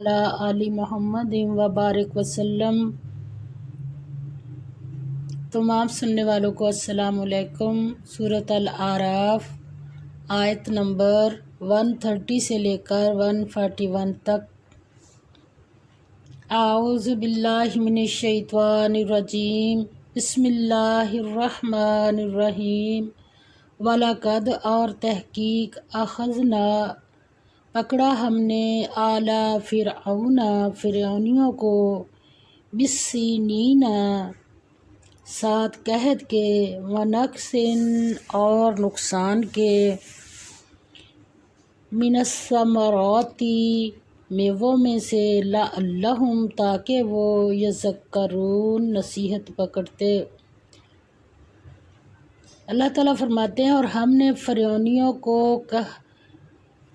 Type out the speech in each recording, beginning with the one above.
علی آل محمد وبارک وسلم۔ تمام سننے والوں کو السلام علیکم۔ سورۃ الاعراف آیت نمبر 130 سے لے کر 141 تک۔ اعوذ باللہ من الشیطان الرجیم، بسم اللہ الرحمن الرحیم۔ وَلَقَدْ اور تحقیق اخذنا پکڑا ہم نے آل فرعون فرعونیوں کو بالسنین ساتھ قحط کے ونقص اور نقصان کے من الثمرات میووں میں سے لعلہم تاکہ وہ یذکرون نصیحت پکڑتے۔ اللہ تعالیٰ فرماتے ہیں اور ہم نے فرعونیوں کو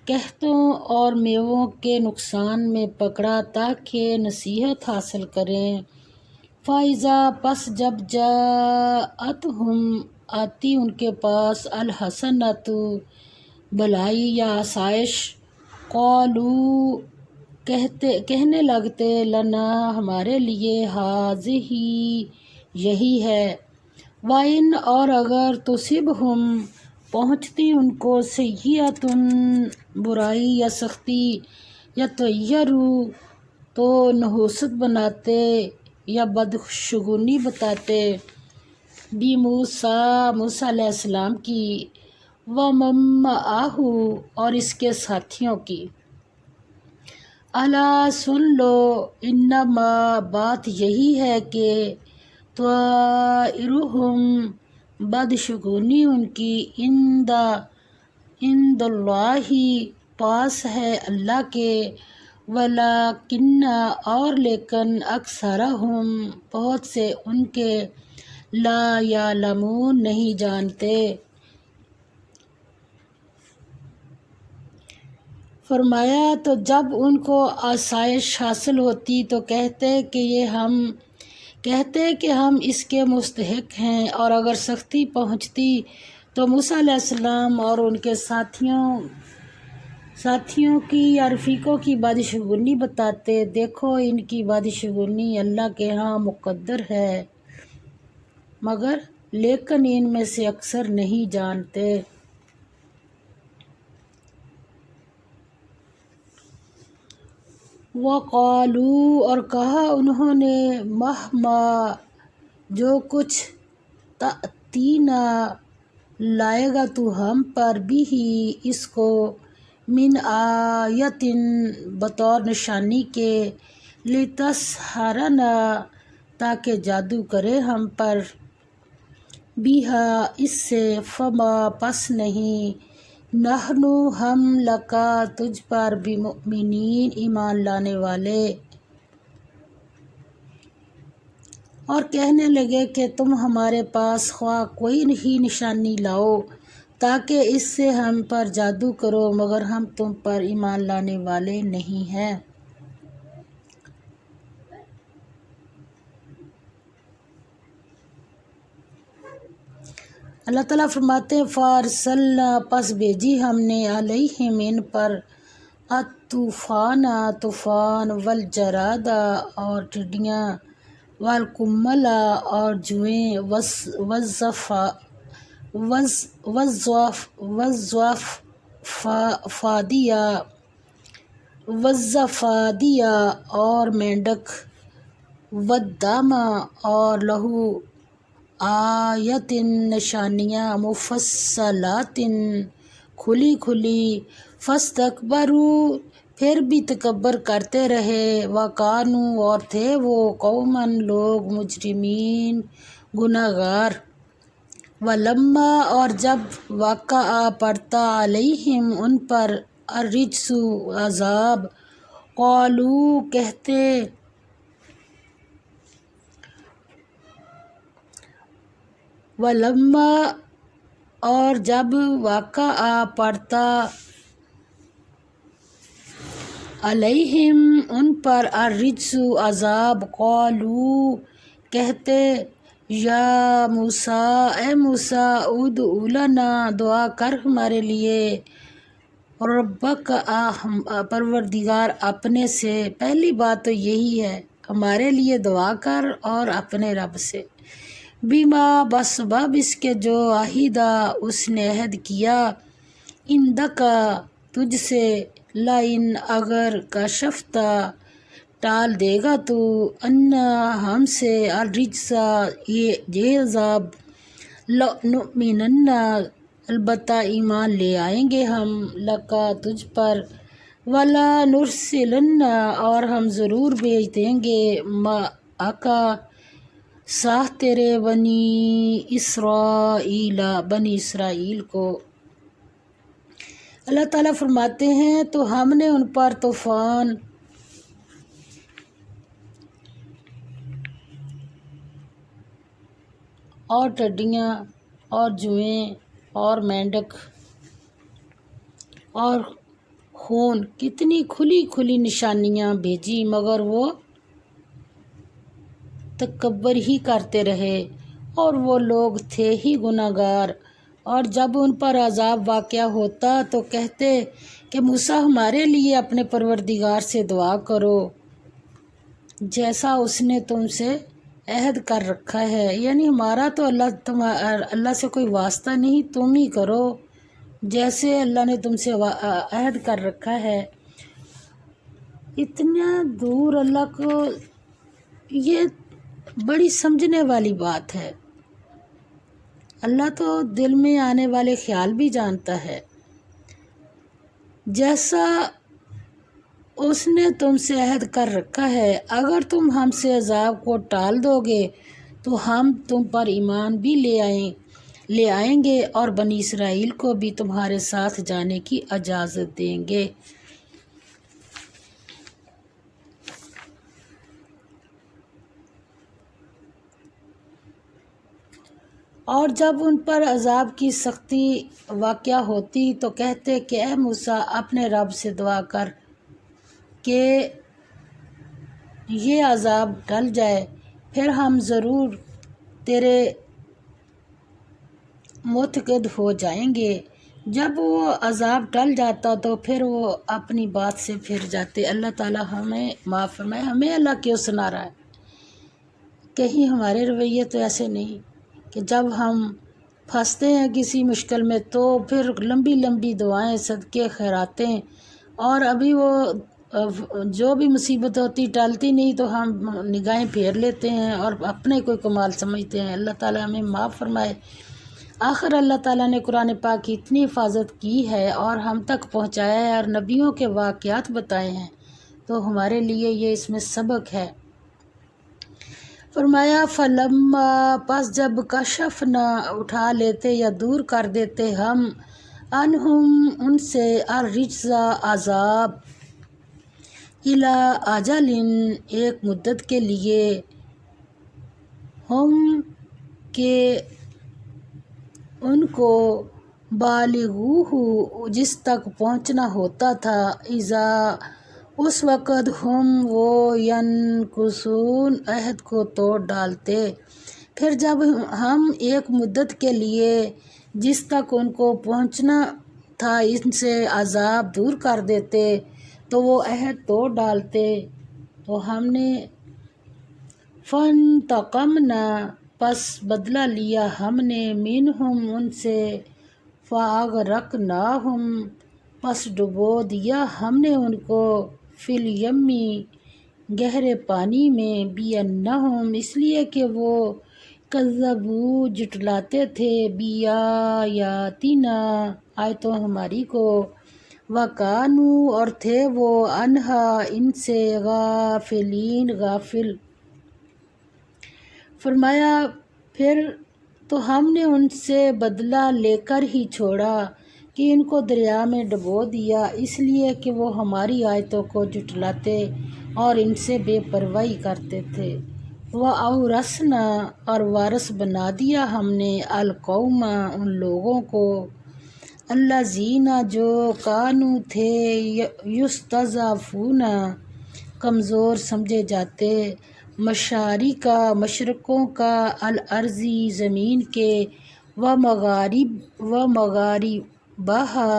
قحطوں اور میووں کے نقصان میں پکڑا تاکہ نصیحت حاصل کریں۔ فَإِذَا پس جب جاءتہم آتی ان کے پاس الحسنۃ بھلائی یا آسائش، قالوا کہنے لگتے لنا ہمارے لیے ہذہ یہی ہے۔ وَإِنْ اور اگر تصبہم پہنچتی ان کو سیئۃ برائی یا سختی، یطیروا تو نحوست بناتے یا بدشگونی بتاتے بموسیٰ موسیٰ علیہ السلام کی، ومن معہ اور اس کے ساتھیوں کی۔ الا سن لو، انما بات یہی ہے کہ طائرہم بدشگونی ان کی عند اللہ پاس ہے اللہ کے، ولیکن اور لیکن اکثرہم بہت سے ان کے لا یعلمون نہیں جانتے۔ فرمایا تو جب ان کو آسائش حاصل ہوتی تو کہتے کہ ہم اس کے مستحق ہیں، اور اگر سختی پہنچتی تو موسیٰ علیہ السلام اور ان کے ساتھیوں کی یا رفیقوں کی بدشگونی بتاتے، دیکھو ان کی بدشگونی اللہ کے ہاں مقدر ہے، مگر لیکن ان میں سے اکثر نہیں جانتے۔ وَقَالُوا اور کہا انہوں نے مہما جو کچھ تأتینا لائے گا تو ہم پر بھی اس کو من آیت بطور نشانی کے، لتسحرنا تاکہ جادو کرے ہم پر، بہا اس سے، فما پس نہیں، نحن ہم لکا تجھ پر بمؤمنین ایمان لانے والے۔ اور کہنے لگے کہ تم ہمارے پاس خواہ کوئی ہی نشانی لاؤ تاکہ اس سے ہم پر جادو کرو، مگر ہم تم پر ایمان لانے والے نہیں ہیں۔ اللہ تعالیٰ فرماتے ہیں فارسلنا پس بھیجی ہم نے علیہم ان پر الطوفان طوفان، والجراد اور ٹڈیاں، والقمل اور جوئیں، والضفادع اور مینڈک، والدم اور لہو، آیات نشانیاں، مفصلات کھلی کھلی، فاستکبروا پھر بھی تکبر کرتے رہے، وکانوا اور تھے وہ قوما لوگ، مجرمین گناہ گار۔ ولما اور جب وقع پڑتا علیہم ان پر الرجس عذاب، قالوا کہتے، ولما اور جب وقع پڑتا علیہم ان پر الرجس عذاب، قالوا کہتے، یا موسیٰ اے موسیٰ ادع لنا دعا کر ہمارے لیے، ربک پروردگار اپنے سے، پہلی بات تو یہی ہے ہمارے لیے دعا کر اور اپنے رب سے، بیما بسبب اس کے جو عہدہ اس نے عہد کیا، اندکا تجھ سے، لائن اگر کشفتا ٹال دے گا تو، انا ہم سے، الرجسا یہ عذاب، لنؤمنن البتہ ایمان لے آئیں گے ہم، لکا تجھ پر، ولا نرسلن اور ہم ضرور بھیج دیں گے، معکا ساتھ تیرے، بنی اسرائیل کو۔ اللہ تعالیٰ فرماتے ہیں تو ہم نے ان پر طوفان اور ٹڈیاں اور جوئیں اور مینڈک اور خون، کتنی کھلی کھلی نشانیاں بھیجی، مگر وہ تکبر ہی کرتے رہے اور وہ لوگ تھے ہی گناہ گار۔ اور جب ان پر عذاب واقع ہوتا تو کہتے کہ موسیٰ ہمارے لیے اپنے پروردگار سے دعا کرو جیسا اس نے تم سے عہد کر رکھا ہے، یعنی ہمارا تو اللہ سے کوئی واسطہ نہیں، تم ہی کرو جیسے اللہ نے تم سے عہد کر رکھا ہے۔ اتنا دور اللہ کو یہ بڑی سمجھنے والی بات ہے، اللہ تو دل میں آنے والے خیال بھی جانتا ہے، جیسا اس نے تم سے عہد کر رکھا ہے، اگر تم ہم سے عذاب کو ٹال دو گے تو ہم تم پر ایمان بھی لے آئیں گے اور بنی اسرائیل کو بھی تمہارے ساتھ جانے کی اجازت دیں گے۔ اور جب ان پر عذاب کی سختی واقع ہوتی تو کہتے کہ اے موسیٰ اپنے رب سے دعا کر کہ یہ عذاب ٹل جائے، پھر ہم ضرور تیرے متقد ہو جائیں گے۔ جب وہ عذاب ٹل جاتا تو پھر وہ اپنی بات سے پھر جاتے۔ اللہ تعالیٰ ہمیں معاف فرمائے، ہمیں اللہ کیوں سنا رہا ہے؟ کہیں ہمارے رویے تو ایسے نہیں کہ جب ہم پھنستے ہیں کسی مشکل میں تو پھر لمبی لمبی دعائیں، صدقے، خیراتیں، اور ابھی وہ جو بھی مصیبت ہوتی ٹالتی نہیں تو ہم نگاہیں پھیر لیتے ہیں اور اپنے کوئی کمال سمجھتے ہیں۔ اللہ تعالیٰ ہمیں معاف فرمائے۔ آخر اللہ تعالیٰ نے قرآن پاک کی اتنی حفاظت کی ہے اور ہم تک پہنچایا ہے اور نبیوں کے واقعات بتائے ہیں، تو ہمارے لیے یہ اس میں سبق ہے۔ فرمایا فلما پس جب کشفنا اٹھا لیتے یا دور کر دیتے ہم، انہم ان سے، الرجز عذاب، الی اجل ایک مدت کے لیے، ہم کہ ان کو، بالغوہ جس تک پہنچنا ہوتا تھا، اذا اس وقت، ہم وہ ینکثون عہد کو توڑ ڈالتے، پھر جب ہم ایک مدت کے لیے جس تک ان کو پہنچنا تھا ان سے عذاب دور کر دیتے تو وہ عہد توڑ ڈالتے، تو ہم نے فانتقمنا پس بدلہ لیا ہم نے، منہم ان سے، فاغرقناہم پس ڈبو دیا ہم نے ان کو، فی الیمی گہرے پانی میں، بِأَنَّهُمْ اس لیے کہ وہ، کذبوا جھٹلاتے تھے، بِآیاتِنَا آیتوں ہماری کو، وَكَانُوا اور تھے وہ، عَنْهَا ان سے، غافلین غافل۔ فرمایا پھر تو ہم نے ان سے بدلہ لے کر ہی چھوڑا کہ ان کو دریا میں ڈبو دیا، اس لیے کہ وہ ہماری آیتوں کو جھٹلاتے اور ان سے بے پرواہی کرتے تھے۔ وَأَوْرَثْنَا اور وارث بنا دیا ہم نے، القوم ان لوگوں کو، الذین جو، کانوا تھے، یستضعفون کمزور سمجھے جاتے، مشرقوں کا، الارضی زمین کے، ومغاربہا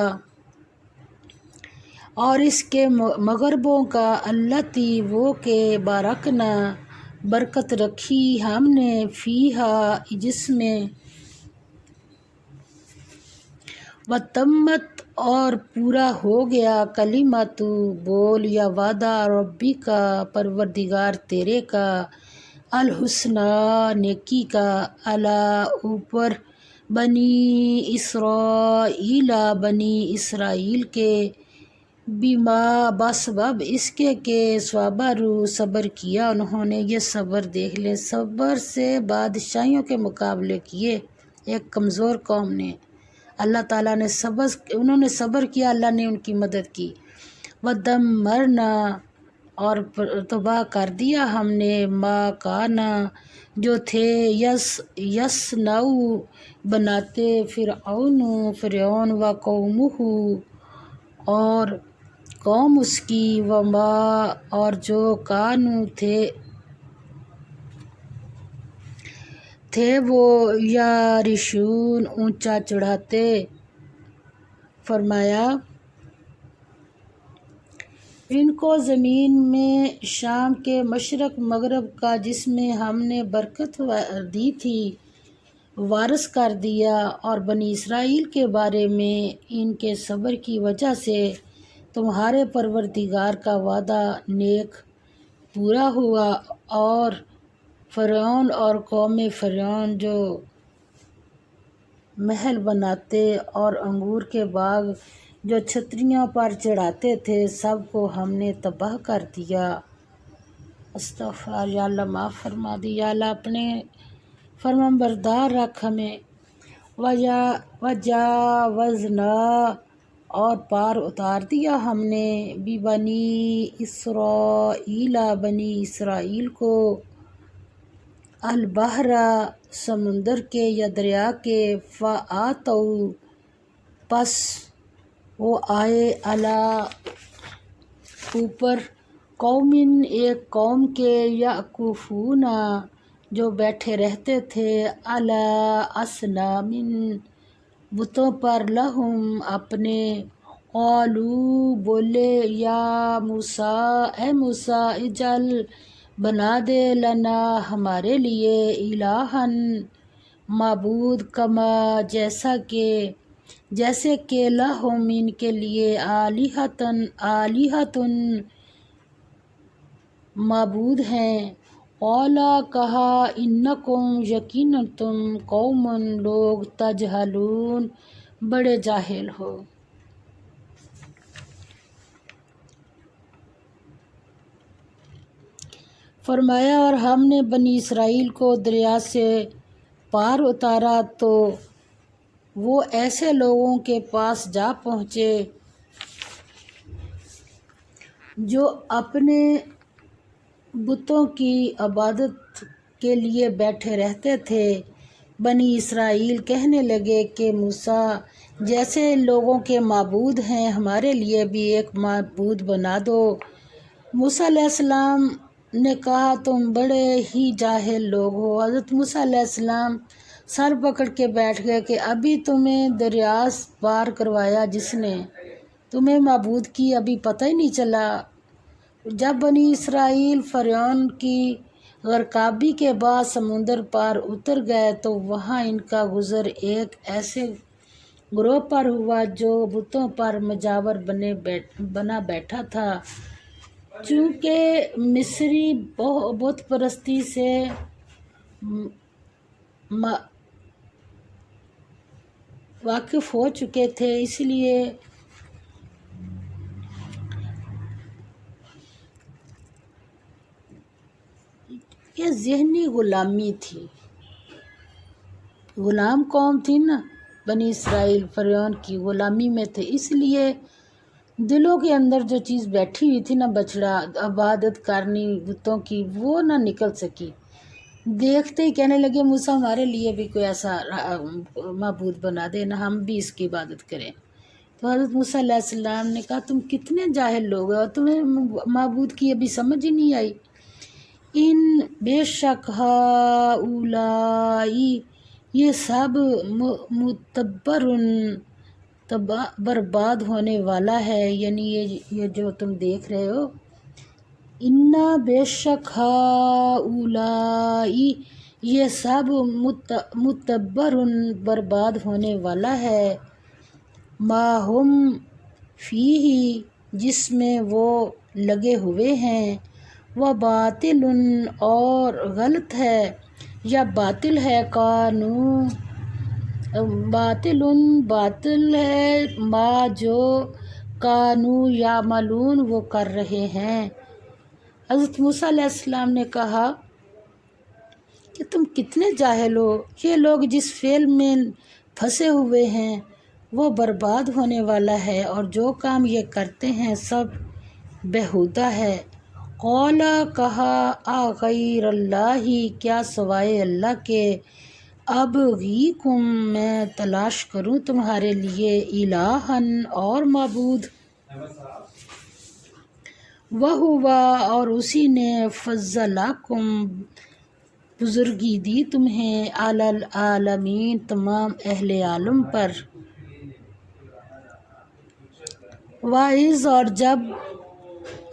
اور اس کے مغربوں کا التی وہ کہ بارکنا برکت رکھی ہم نے فیہا جس میں، وتمت اور پورا ہو گیا کلمت بول یا وعدہ ربی کا پروردگار تیرے کا، الحسنی نیکی کا، علی اوپر، بنی اسرائیل بنی اسرائیل کے، بما بسبب اس کے کہ صبروا صبر کیا انہوں نے، یہ صبر دیکھ لیں، صبر سے بادشاہیوں کے مقابلے کیے ایک کمزور قوم نے، اللہ تعالیٰ نے انہوں نے صبر کیا، اللہ نے ان کی مدد کی، ودمرنا اور تباہ کر دیا ہم نے، ما کانا جو تھے، یصنع بناتے، فرعون و قومہ اور قوم اس کی، وما اور جو کانو تھے وہ، یارشون اونچا چڑھاتے، فرمایا ان کو زمین میں شام کے مشرق مغرب کا جس میں ہم نے برکت دی تھی وارث کر دیا، اور بنی اسرائیل کے بارے میں ان کے صبر کی وجہ سے تمہارے پروردگار کا وعدہ نیک پورا ہوا، اور فرعون اور قوم فرعون جو محل بناتے اور انگور کے باغ جو چھتریوں پر چڑھاتے تھے، سب کو ہم نے تباہ کر دیا۔ استغفر، یا اللہ معاف فرما دی، یا اللہ اپنے فرمان بردار رکھ ہمیں۔ وجاوزنا اور پار اتار دیا ہم نے، بنی اسرائیل بنی اسرائیل کو، البحر سمندر کے یا دریا کے، فآتوا پس وہ آئے، علی اوپر، قوم ایک قوم کے، یعکفون جو بیٹھے رہتے تھے، علی اصنام بتوں پر، لہم اپنے، قالوا بولے، یا موسیٰ اے موسیٰ، اجعل بنا دے، لنا ہمارے لیے، الہًا معبود، کما جیسے کہ، لہم ان کے لیے، آلہۃ معبود ہیں، قالا کہا، انکم یقیناً تم، قوم لوگ، تجہلون بڑے جاہل ہو۔ فرمایا اور ہم نے بنی اسرائیل کو دریا سے پار اتارا تو وہ ایسے لوگوں کے پاس جا پہنچے جو اپنے بتوں کی عبادت کے لیے بیٹھے رہتے تھے۔ بنی اسرائیل کہنے لگے کہ موسیٰ، جیسے لوگوں کے معبود ہیں ہمارے لیے بھی ایک معبود بنا دو۔ موسیٰ علیہ السلام نے کہا تم بڑے ہی جاہل لوگ ہو۔ حضرت موسیٰ علیہ السلام سر پکڑ کے بیٹھ گئے کہ ابھی تمہیں دریا پار کروایا جس نے، تمہیں معبود کی ابھی پتہ ہی نہیں چلا۔ جب بنی اسرائیل فرعون کی غرقابی کے بعد سمندر پار اتر گئے تو وہاں ان کا گزر ایک ایسے گروہ پر ہوا جو بتوں پر مجاور بنا بیٹھا تھا۔ چونکہ مصری بت پرستی سے واقف ہو چکے تھے، اس لیے یہ ذہنی غلامی تھی، غلام قوم تھی نا بنی اسرائیل، فرعون کی غلامی میں تھے، اس لیے دلوں کے اندر جو چیز بیٹھی ہوئی تھی نا، بچڑا عبادت کرنی بتوں کی، وہ نہ نکل سکی۔ دیکھتے ہی کہنے لگے موسیٰ ہمارے لیے بھی کوئی ایسا معبود بنا دے نا، ہم بھی اس کی عبادت کریں۔ تو حضرت موسیٰ علیہ السلام نے کہا تم کتنے جاہل لوگ ہو، تمہیں معبود کی ابھی سمجھ ہی نہیں آئی۔ ان بے شک ہؤلائی یہ سب، متبرن برباد ہونے والا ہے، یعنی یہ جو تم دیکھ رہے ہو، انا بے شک ہؤلائی یہ سب متبر برباد ہونے والا ہے، ما ہم فیہ جس میں وہ لگے ہوئے ہیں، و باطل اور غلط ہے یا باطل ہے، باطل ہے ما جو کانو یعملون وہ کر رہے ہیں۔ حضرت موسیٰ علیہ السلام نے کہا کہ تم کتنے جاہل ہو، یہ لوگ جس فعل میں پھنسے ہوئے ہیں وہ برباد ہونے والا ہے، اور جو کام یہ کرتے ہیں سب بیہودہ ہے۔ قال کہا غیر اللہ کیا سوائے اللہ کے، ابغیکم میں تلاش کروں تمہارے لیے الہًا اور معبود، وہو اور اسی نے فضلکم بزرگی دی تمہیں علی العالمین تمام اہل عالم پر۔ وَإِذْ اور جب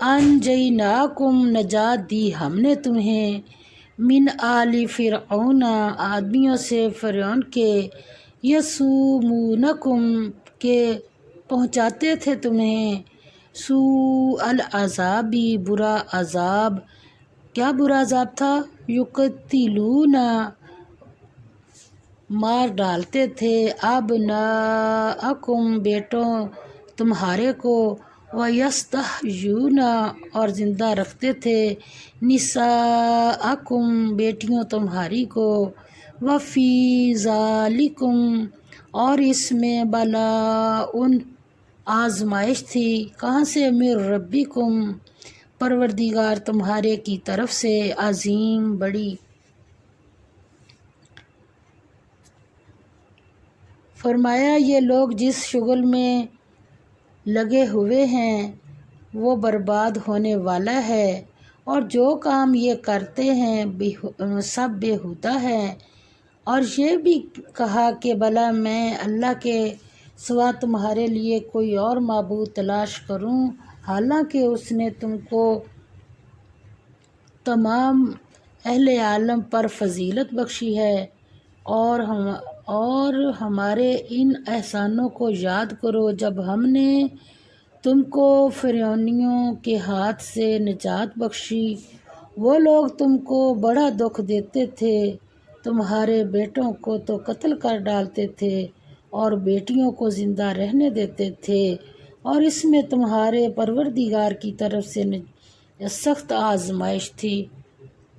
انجیناکم نجات دی ہم نے تمہیں من آل فرعون آدمیوں سے فرعون کے، یسومونکم کے پہنچاتے تھے تمہیں، سوء العذاب برا عذاب، کیا برا عذاب تھا، یقتلون مار ڈالتے تھے، ابناءکم بیٹوں تمہارے کو، ویستحیون اور زندہ رکھتے تھے، نساءکم بیٹیوں تمہاری کو، وفی ذالکم اور اس میں بلاء آزمائش تھی، کہاں سے، من ربکم پروردگار تمہارے کی طرف سے، عظیم بڑی۔ فرمایا یہ لوگ جس شغل میں لگے ہوئے ہیں وہ برباد ہونے والا ہے، اور جو کام یہ کرتے ہیں سب بیہودہ ہے۔ اور یہ بھی کہا کہ بھلا میں اللہ کے سوا تمہارے لیے کوئی اور معبود تلاش کروں، حالانکہ اس نے تم کو تمام اہل عالم پر فضیلت بخشی ہے، اور ہمارے ان احسانوں کو یاد کرو جب ہم نے تم کو فرعونیوں کے ہاتھ سے نجات بخشی، وہ لوگ تم کو بڑا دکھ دیتے تھے، تمہارے بیٹوں کو تو قتل کر ڈالتے تھے اور بیٹیوں کو زندہ رہنے دیتے تھے، اور اس میں تمہارے پروردگار کی طرف سے سخت آزمائش تھی۔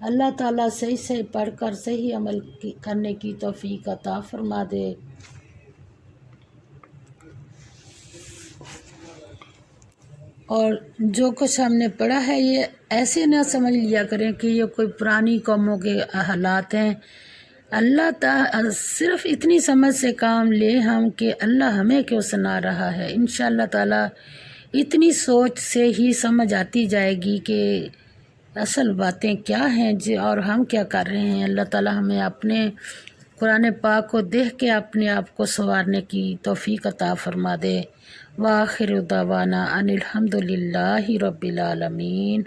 اللہ تعالیٰ صحیح پڑھ کر صحیح عمل کرنے کی توفیق عطا فرما دے۔ اور جو کچھ ہم نے پڑھا ہے یہ ایسے نہ سمجھ لیا کریں کہ یہ کوئی پرانی قوموں کے حالات ہیں، اللہ تعالیٰ صرف اتنی سمجھ سے کام لے ہم کہ اللہ ہمیں کیوں سنا رہا ہے، انشاءاللہ تعالیٰ اتنی سوچ سے ہی سمجھ آتی جائے گی کہ اصل باتیں کیا ہیں اور ہم کیا کر رہے ہیں۔ اللہ تعالیٰ ہمیں اپنے قرآن پاک کو دیکھ کے اپنے آپ کو سنوارنے کی توفیق عطا فرما دے۔ وآخر دعوانا ان الحمد للہ رب العالمین۔